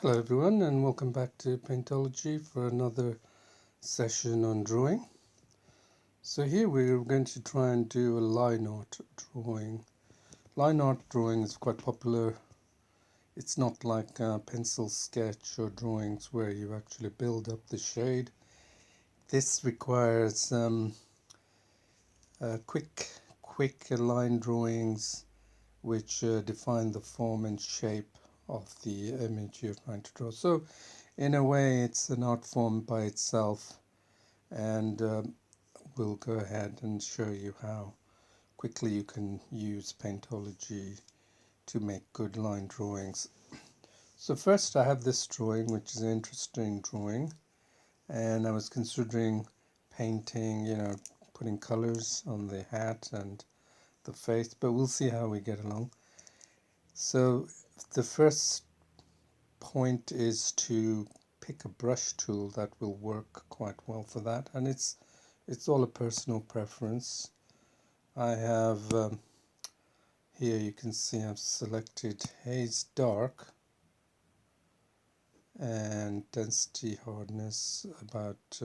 Hello everyone and welcome back to Paintology for another session on drawing. So here we're going to try and do a line art drawing. Line art drawing is quite popular. It's not like a pencil sketch or drawings where you actually build up the shade. This requires quick line drawings which define the form and shape of the image you're trying to draw. So in a way it's an art form by itself, and we'll go ahead and show you how quickly you can use Paintology to make good line drawings. So first I have this drawing, which is an interesting drawing, and I was considering painting, putting colors on the hat and the face, but we'll see how we get along. So the first point is to pick a brush tool that will work quite well for that, and it's all a personal preference. I have here you can see I've selected haze dark and density hardness about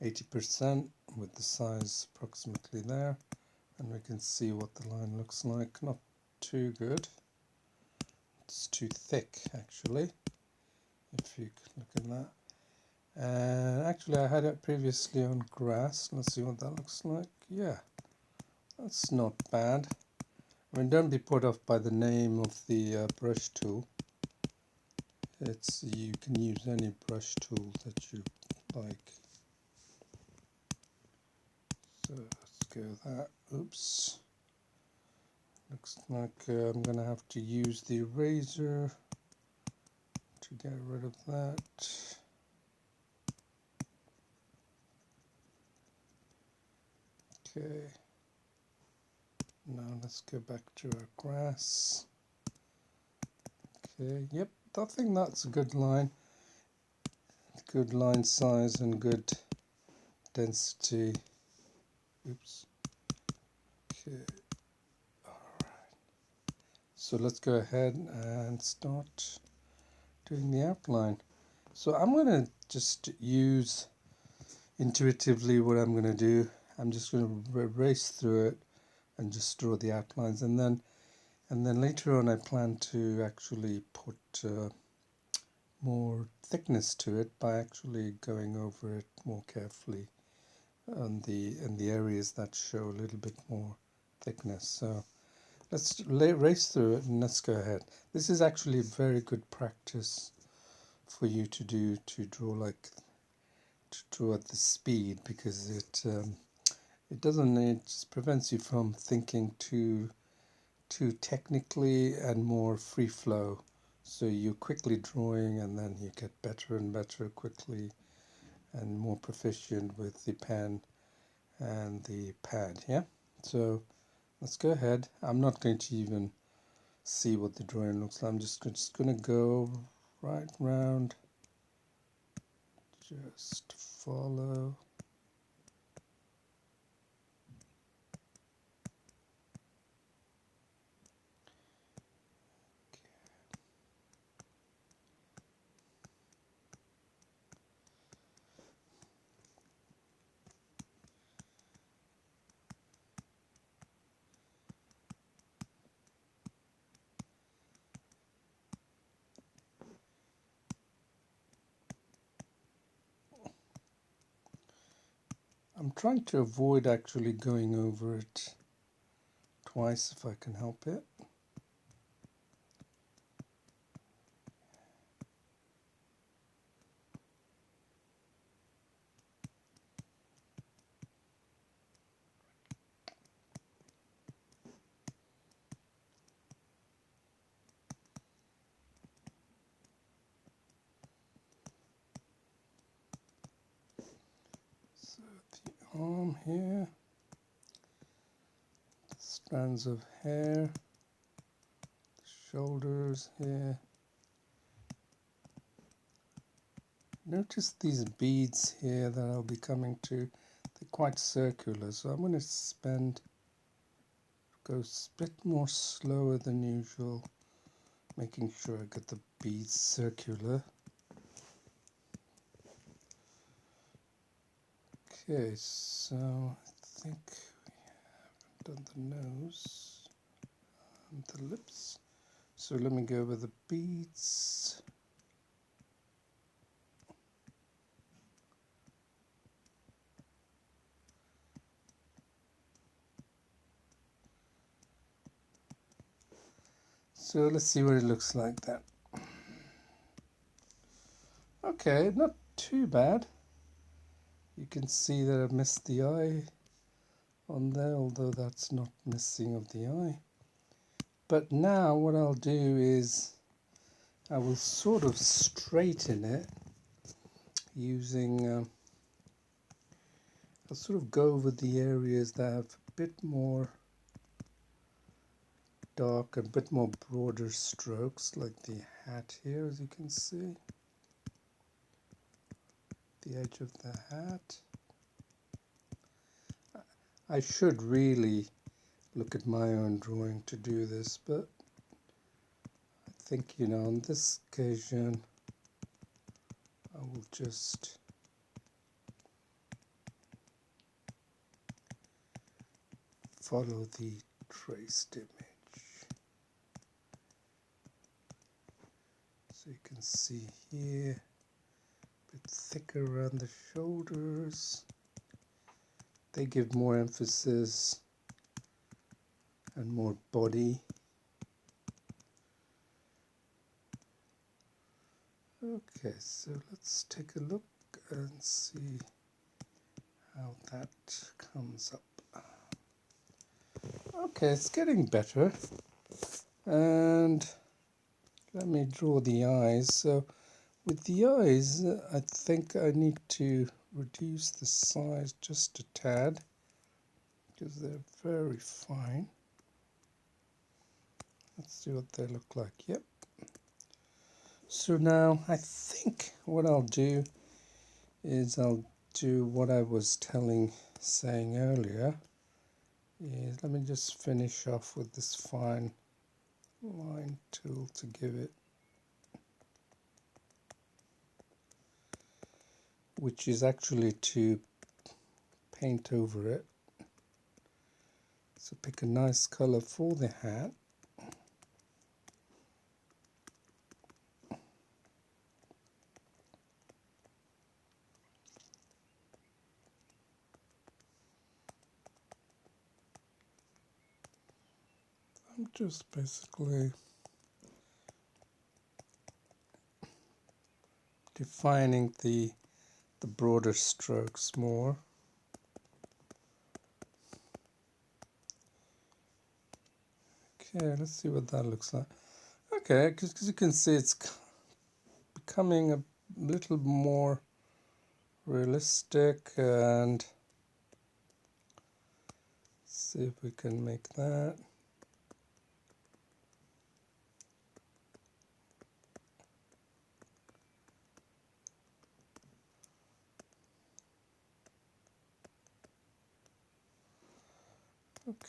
80% with the size approximately there, and we can see what the line looks like. Not too good, it's too thick actually, if you could look at that. And actually I had it previously on grass. Let's see what that looks like. Yeah, that's not bad. I mean, don't be put off by the name of the brush tool. You can use any brush tool that you like. So let's go that. Oops. Looks like I'm going to have to use the eraser to get rid of that. Okay. Now let's go back to our grass. Okay, yep, I think that's a good line. Good line size and good density. Oops. Okay. Alright. So let's go ahead and start doing the outline. So I'm going to just use intuitively what I'm going to do. I'm just going to race through it and just draw the outlines, and then later on I plan to actually put more thickness to it by actually going over it more carefully on in the areas that show a little bit more thickness. So let's race through it and let's go ahead. This is actually very good practice for you to do, to draw at the speed, because it just prevents you from thinking too technically and more free flow. So you're quickly drawing and then you get better and better quickly and more proficient with the pen and the pad. Yeah, so let's go ahead. I'm not going to even see what the drawing looks like. I'm just going to go right round, just follow. I'm trying to avoid actually going over it twice if I can help it. So the arm here, the strands of hair, the shoulders here. Notice these beads here that I'll be coming to. They're quite circular, so I'm going to go a bit more slower than usual making sure I get the beads circular. Okay, so I think we have done the nose and the lips. So let me go over the beads. So let's see what it looks like then. Okay, not too bad. You can see that I've missed the eye on there, although that's not missing of the eye. But now what I'll do is I will sort of straighten it using, I'll sort of go over the areas that have a bit more dark, a bit more broader strokes, like the hat here, as you can see. The edge of the hat. I should really look at my own drawing to do this, but I think, on this occasion I will just follow the traced image. So you can see here, a bit thicker around the shoulders. They give more emphasis and more body. Okay, so let's take a look and see how that comes up. Okay, it's getting better. And let me draw the eyes. So with the eyes, I think I need to reduce the size just a tad because they're very fine. Let's see what they look like. Yep. So now I think what I'll do is I'll do what I was saying earlier. Is let me just finish off with this fine line tool to give it, which is actually to paint over it. So pick a nice color for the hat. I'm just basically defining the broader strokes more. Okay, let's see what that looks like. Okay, because you can see it's becoming a little more realistic, and see if we can make that.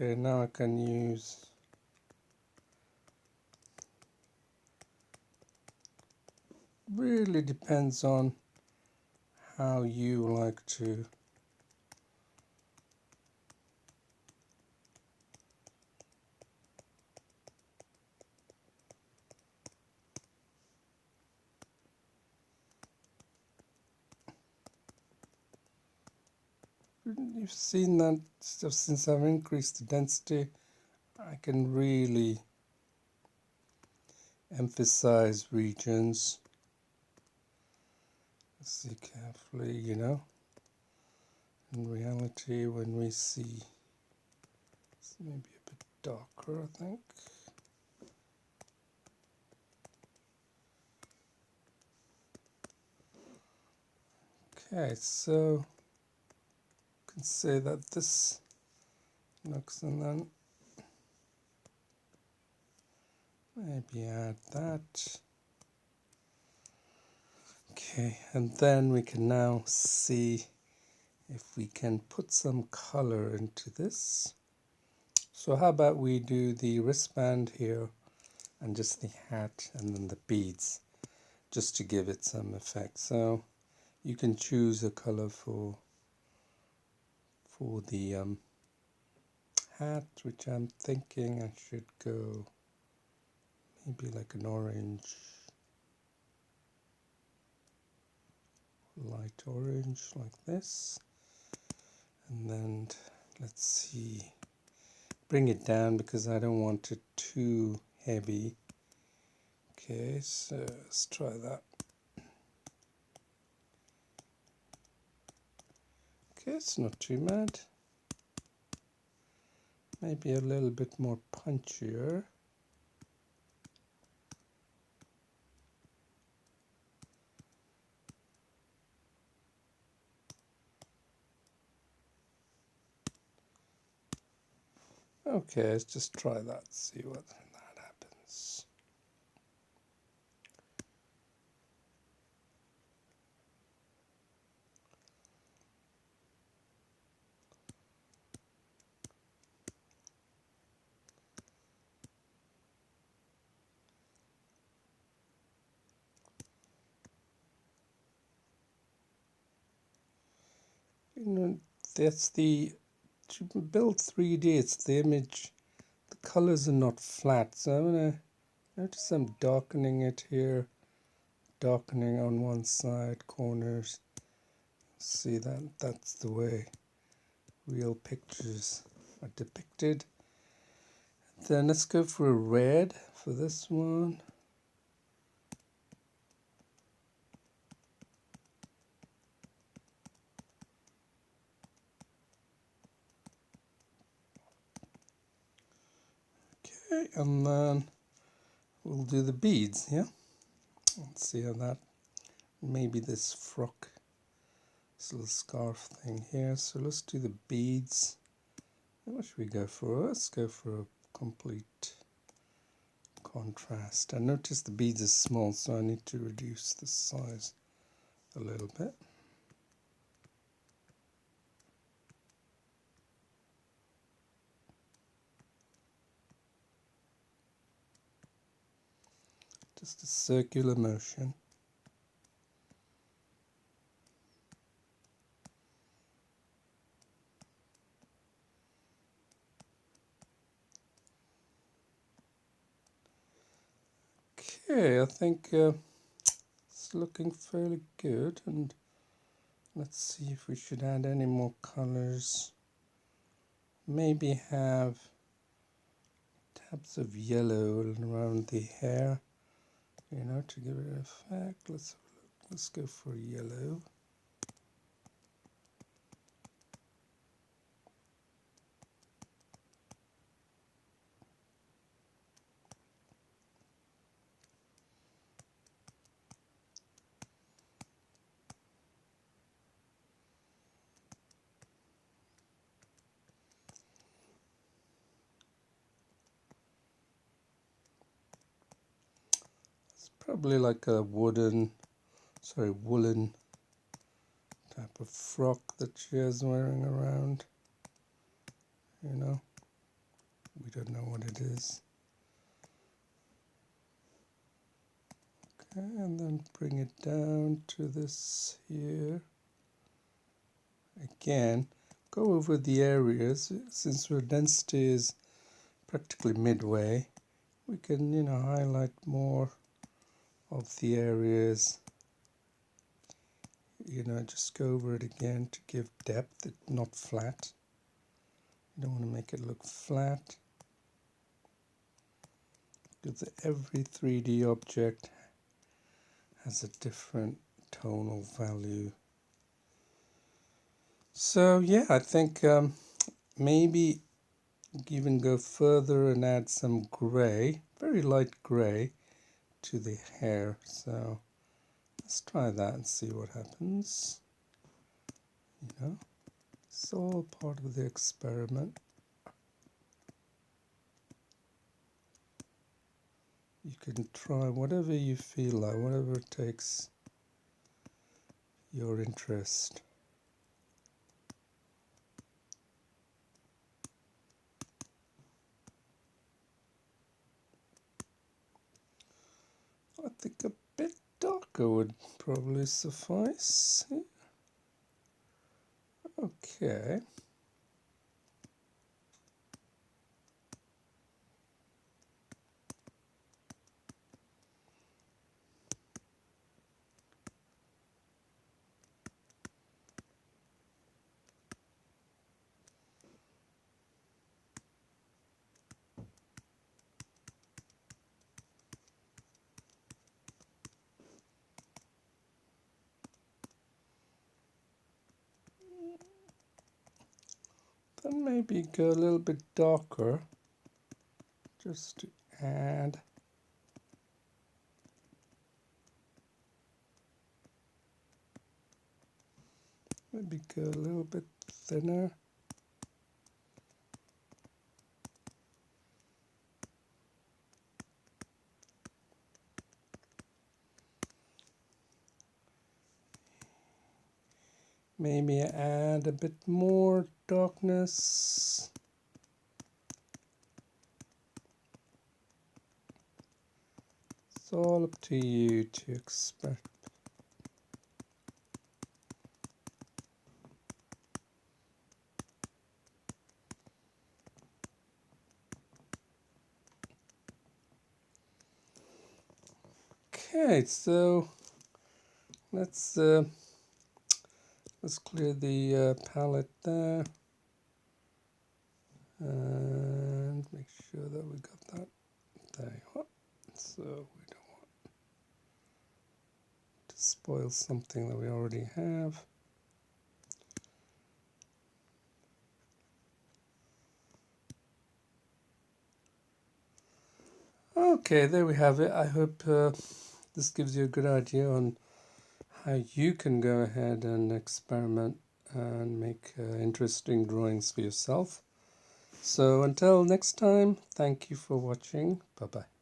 Okay, now I can use really depends on how you like to you've seen that just since I've increased the density I can really emphasize regions. See carefully, in reality when we see it's maybe a bit darker, I think. Okay, so you can say that this looks, and then maybe add that. Okay, and then we can now see if we can put some color into this. So how about we do the wristband here and just the hat and then the beads, just to give it some effect. So you can choose a color for the hat, which I'm thinking I should go maybe like an orange, light orange like this. And then let's see, bring it down because I don't want it too heavy. Okay, so let's try that. Okay, it's not too bad. Maybe a little bit more punchier. Okay, let's just try that, see what that happens. You know, that's to build 3D, it's the image, the colors are not flat. So I'm going to notice I'm darkening it here, darkening on one side, corners. See that's the way real pictures are depicted. Then let's go for a red for this one. Okay, and then we'll do the beads, yeah? Let's see how that, maybe this frock, this little scarf thing here. So let's do the beads. What should we go for? Let's go for a complete contrast. I notice the beads are small, so I need to reduce the size a little bit. Just a circular motion. Okay, I think it's looking fairly good, and let's see if we should add any more colors. Maybe have tabs of yellow around the hair, you know, to give it an effect. Let's go for yellow. It's probably like a woolen type of frock that she is wearing around. You know, we don't know what it is. Okay, and then bring it down to this here. Again, go over the areas. Since our density is practically midway, we can, you know, highlight more of the areas. You know, just go over it again to give depth, not flat. You don't want to make it look flat, because every 3D object has a different tonal value. So yeah, I think maybe even go further and add some grey, very light grey, to the hair. So let's try that and see what happens. You know, it's all part of the experiment. You can try whatever you feel like, whatever takes your interest. I think a bit darker would probably suffice. Okay. Then maybe go a little bit darker just to add. Maybe go a little bit thinner. Maybe add a bit more darkness. It's all up to you to experiment. Okay, so let's clear the palette there and make sure that we got that there. So we don't want to spoil something that we already have. Okay, there we have it. I hope this gives you a good idea on how you can go ahead and experiment and make interesting drawings for yourself. So until next time, thank you for watching. Bye bye.